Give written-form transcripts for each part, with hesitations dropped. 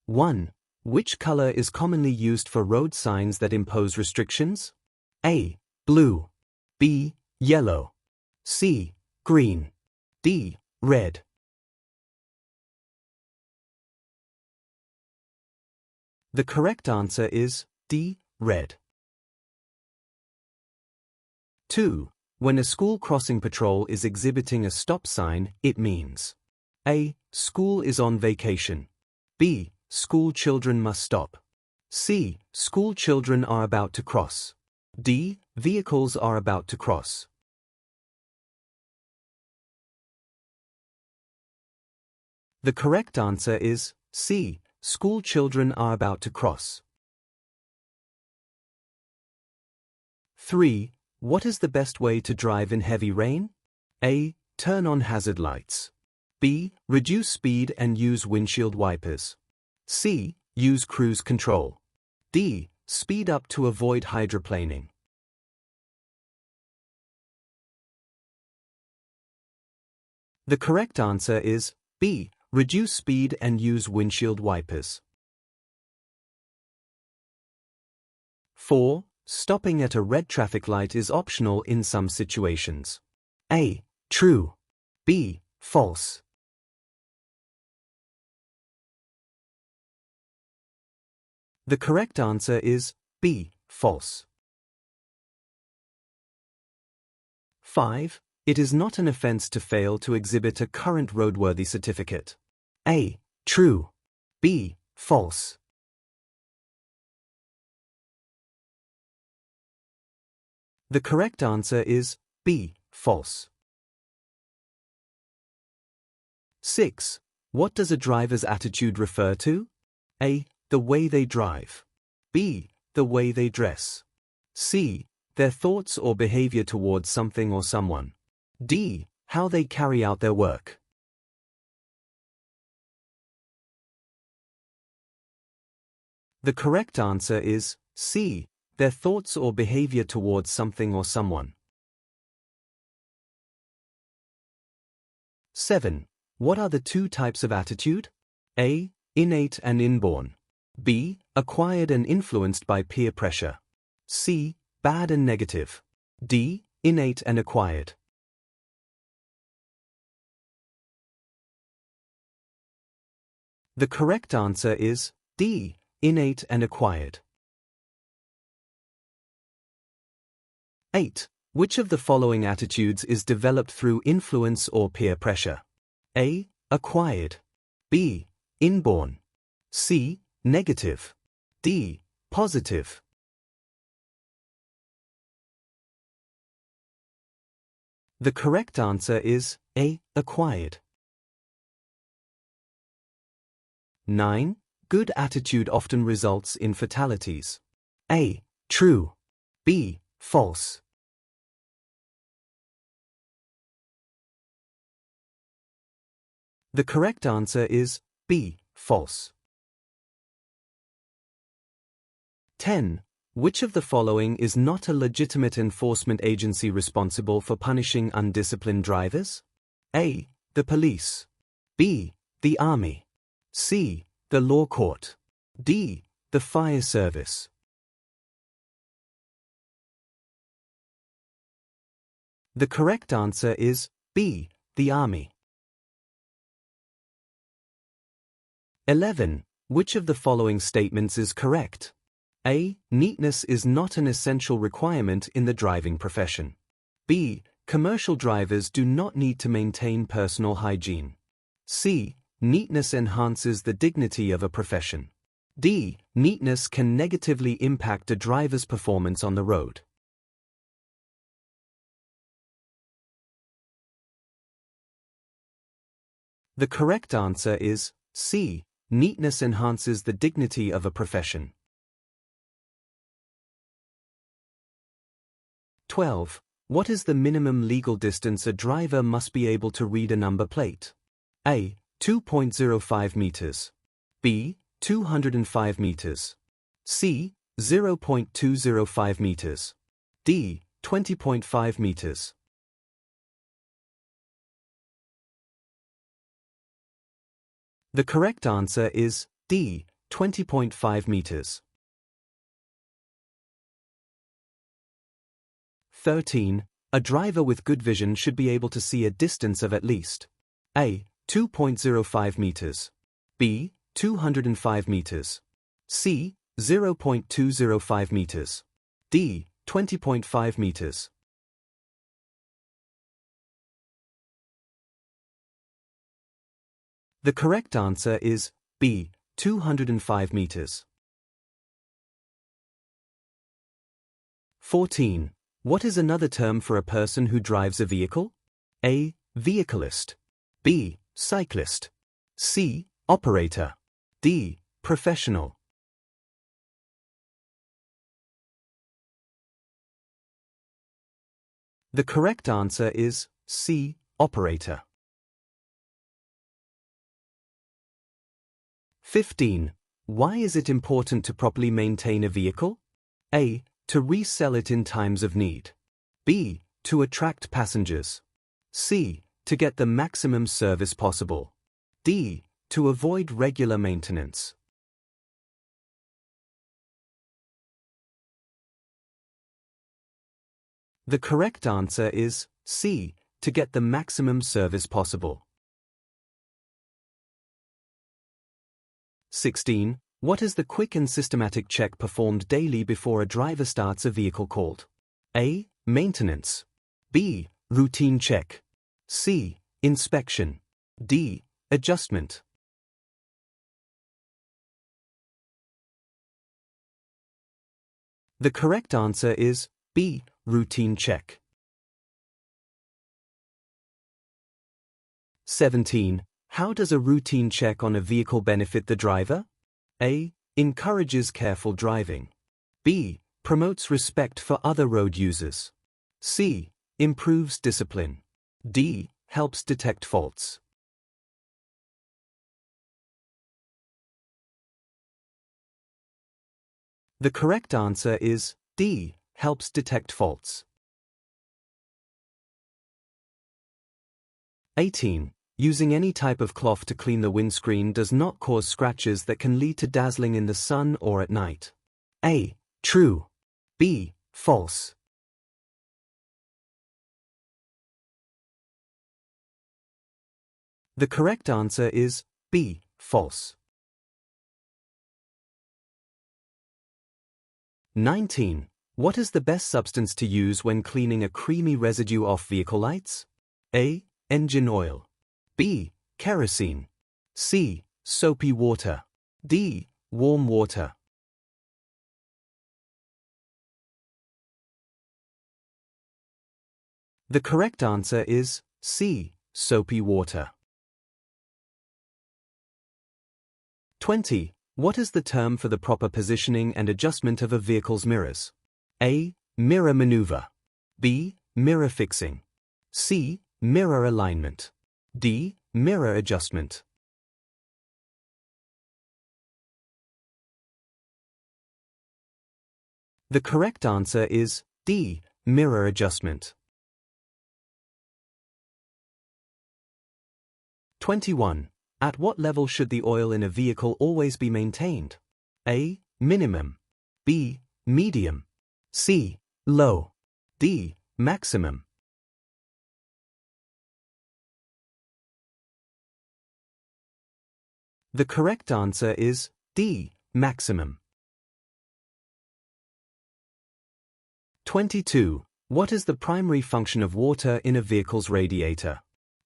1. Which color is commonly used for road signs that impose restrictions? A. Blue. B. Yellow. C. Green. D. Red. The correct answer is D. Red. 2. When a school crossing patrol is exhibiting a stop sign, it means A. School is on vacation. B. School children must stop. C. School children are about to cross. D. Vehicles are about to cross. The correct answer is C. School children are about to cross. 3. What is the best way to drive in heavy rain? A. Turn on hazard lights. B. Reduce speed and use windshield wipers. C. Use cruise control. D. Speed up to avoid hydroplaning. The correct answer is B. Reduce speed and use windshield wipers. 4. Stopping at a red traffic light is optional in some situations. A. True. B. False. The correct answer is B. False. 5. It is not an offense to fail to exhibit a current roadworthy certificate. A. True. B. False. The correct answer is B. False. 6. What does a driver's attitude refer to? A. The way they drive. B. The way they dress. C. Their thoughts or behavior towards something or someone. D. How they carry out their work. The correct answer is C. Their thoughts or behavior towards something or someone. 7. What are the two types of attitude? A. Innate and inborn. B. Acquired and influenced by peer pressure. C. Bad and negative. D. Innate and acquired. The correct answer is D. Innate and acquired. 8. Which of the following attitudes is developed through influence or peer pressure? A. Acquired. B. Inborn. C. Negative. D. Positive. The correct answer is A. Acquired. 9. Good attitude often results in fatalities. A. True. B. False. The correct answer is B. False. 10. Which of the following is not a legitimate enforcement agency responsible for punishing undisciplined drivers? A. The police. B. The army. C. The law court. D. The fire service. The correct answer is B. The army. 11. Which of the following statements is correct? A. Neatness is not an essential requirement in the driving profession. B. Commercial drivers do not need to maintain personal hygiene. C. Neatness enhances the dignity of a profession. D. Neatness can negatively impact a driver's performance on the road. The correct answer is C. Neatness enhances the dignity of a profession. 12. What is the minimum legal distance a driver must be able to read a number plate? A. 2.05 meters. B. 205 meters. C. 0.205 meters. D. 20.5 meters. The correct answer is D. 20.5 meters. 13. A driver with good vision should be able to see a distance of at least A. 2.05 meters, B. 205 meters, C. 0.205 meters, D. 20.5 meters. The correct answer is B. 205 meters. 14. What is another term for a person who drives a vehicle? A. Vehicleist, B. Cyclist, C. Operator, D. Professional. The correct answer is C. Operator. 15. Why is it important to properly maintain a vehicle? A. To resell it in times of need. B. To attract passengers. C. To get the maximum service possible. D. To avoid regular maintenance. The correct answer is C. To get the maximum service possible. 16. What is the quick and systematic check performed daily before a driver starts a vehicle called A. Maintenance, B. Routine check, C. Inspection, D. Adjustment. The correct answer is B. Routine check. 17. How does a routine check on a vehicle benefit the driver? A. Encourages careful driving. B. Promotes respect for other road users. C. Improves discipline. D. Helps detect faults. The correct answer is D. Helps detect faults. 18. Using any type of cloth to clean the windscreen does not cause scratches that can lead to dazzling in the sun or at night. A. True. B. False. The correct answer is B. False. 19. What is the best substance to use when cleaning a creamy residue off vehicle lights? A. Engine oil, B. Kerosene, C. Soapy water, D. Warm water. The correct answer is C. Soapy water. 20. What is the term for the proper positioning and adjustment of a vehicle's mirrors? A. Mirror maneuver, B. Mirror fixing, C. Mirror alignment, D. Mirror adjustment. The correct answer is D. Mirror adjustment. 21. At what level should the oil in a vehicle always be maintained? A. Minimum, B. Medium, C. Low, D. Maximum. The correct answer is D. Maximum. 22. What is the primary function of water in a vehicle's radiator?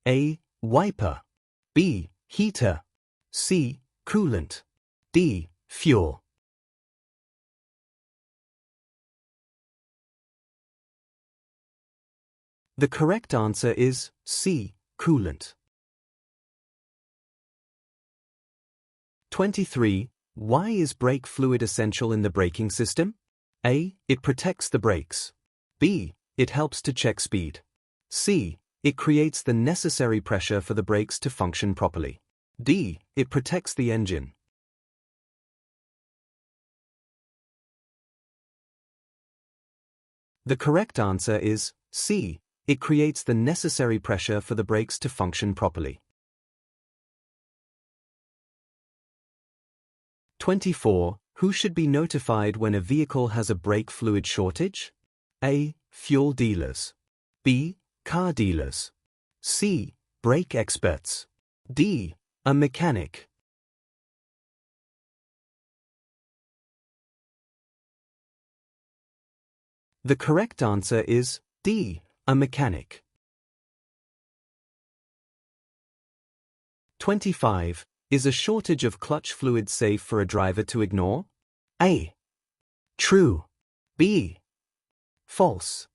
A. Wiper, B. Heater, C. Coolant, D. Fuel. The correct answer is C. Coolant. 23. Why is brake fluid essential in the braking system? A. It protects the brakes. B. It helps to check speed. C. It creates the necessary pressure for the brakes to function properly. D. It protects the engine. The correct answer is C. It creates the necessary pressure for the brakes to function properly. 24. Who should be notified when a vehicle has a brake fluid shortage? A. Fuel dealers. B. Car dealers. C. Brake experts. D. A mechanic. The correct answer is D. A mechanic. 25. Is a shortage of clutch fluid safe for a driver to ignore? A. True. B. False.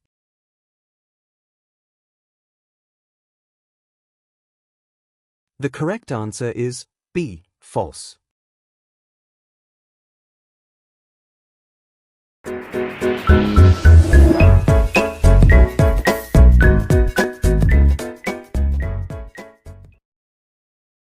The correct answer is B. False.